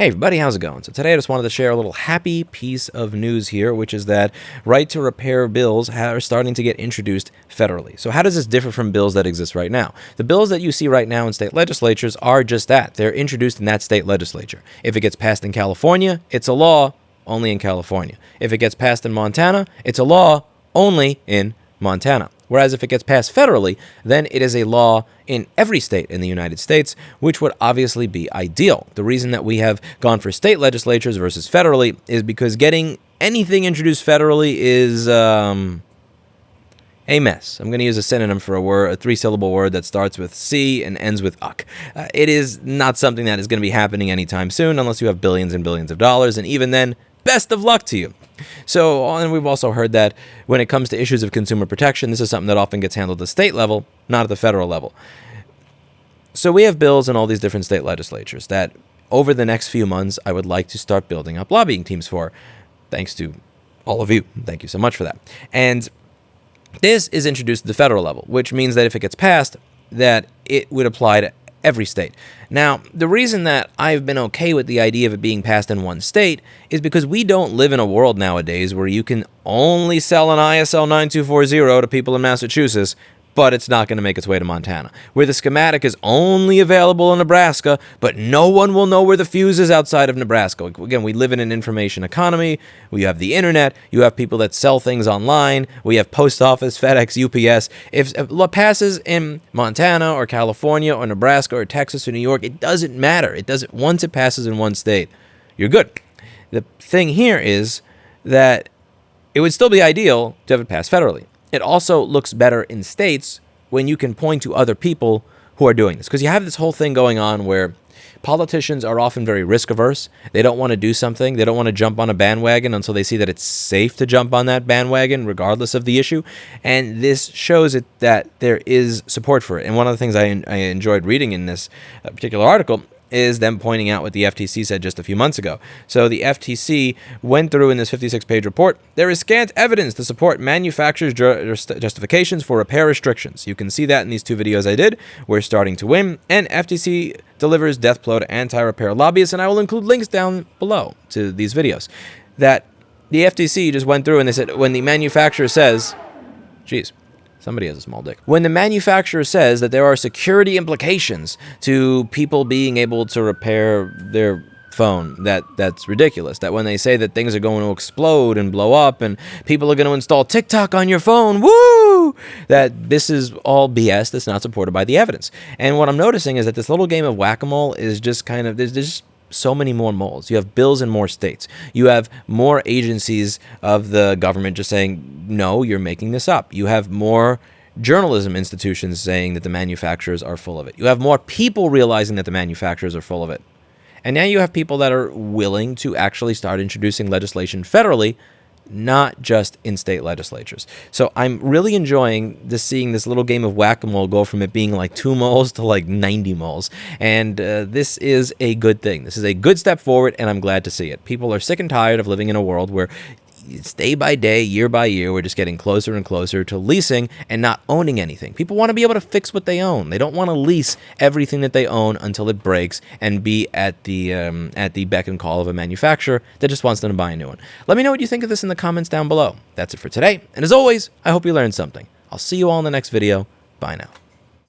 Hey everybody, how's it going? So today I just wanted to share a little happy piece of news here, which is that right to repair bills are starting to get introduced federally. So how does this differ from bills that exist right now? The bills that you see right now in state legislatures are just that. They're introduced in that state legislature. If it gets passed in California, it's a law only in California. If it gets passed in Montana, it's a law only in Montana. Whereas if it gets passed federally, then it is a law in every state in the United States, which would obviously be ideal. The reason that we have gone for state legislatures versus federally is because getting anything introduced federally is a mess. I'm going to use a synonym for a three-syllable word that starts with C and ends with uck. It is not something that is going to be happening anytime soon unless you have billions and billions of dollars, and even then, best of luck to you. So, and we've also heard that when it comes to issues of consumer protection, this is something that often gets handled at the state level, not at the federal level. So we have bills in all these different state legislatures that over the next few months, I would like to start building up lobbying teams for, thanks to all of you. Thank you so much for that. And this is introduced at the federal level, which means that if it gets passed, that it would apply to every state. Now, the reason that I've been okay with the idea of it being passed in one state is because we don't live in a world nowadays where you can only sell an ISL 9240 to people in Massachusetts, but it's not going to make its way to Montana, where the schematic is only available in Nebraska, but no one will know where the fuse is outside of Nebraska. Again, we live in an information economy. We have the internet. You have people that sell things online. We have post office, FedEx, UPS. If it passes in Montana or California or Nebraska or Texas or New York, it doesn't matter. It doesn't. Once it passes in one state, you're good. The thing here is that it would still be ideal to have it pass federally. It also looks better in states when you can point to other people who are doing this. Because you have this whole thing going on where politicians are often very risk averse. They don't want to do something. They don't want to jump on a bandwagon until they see that it's safe to jump on that bandwagon regardless of the issue. And this shows it that there is support for it. And one of the things I enjoyed reading in this particular article is them pointing out what the FTC said just a few months ago. So the FTC went through in this 56-page report, there is scant evidence to support manufacturers' justifications for repair restrictions. You can see that in these two videos I did. We're starting to win, and FTC delivers death blow to anti-repair lobbyists, and I will include links down below to these videos. That the FTC just went through and they said, when the manufacturer says, geez, somebody has a small dick. When the manufacturer says that there are security implications to people being able to repair their phone, that's ridiculous. That when they say that things are going to explode and blow up and people are going to install TikTok on your phone, woo! That this is all BS that's not supported by the evidence. And what I'm noticing is that this little game of whack-a-mole is just kind of, there's just so many more moles. You have bills in more states. You have more agencies of the government just saying, no, you're making this up. You have more journalism institutions saying that the manufacturers are full of it. You have more people realizing that the manufacturers are full of it. And now you have people that are willing to actually start introducing legislation federally, not just in state legislatures. So I'm really enjoying seeing this little game of whack-a-mole go from it being like 2 moles to like 90 moles. And this is a good thing. This is a good step forward, and I'm glad to see it. People are sick and tired of living in a world where it's day by day, year by year, we're just getting closer and closer to leasing and not owning anything. People want to be able to fix what they own. They don't want to lease everything that they own until it breaks and be at the beck and call of a manufacturer that just wants them to buy a new one. Let me know what you think of this in the comments down below. That's it for today. And as always, I hope you learned something. I'll see you all in the next video. Bye now.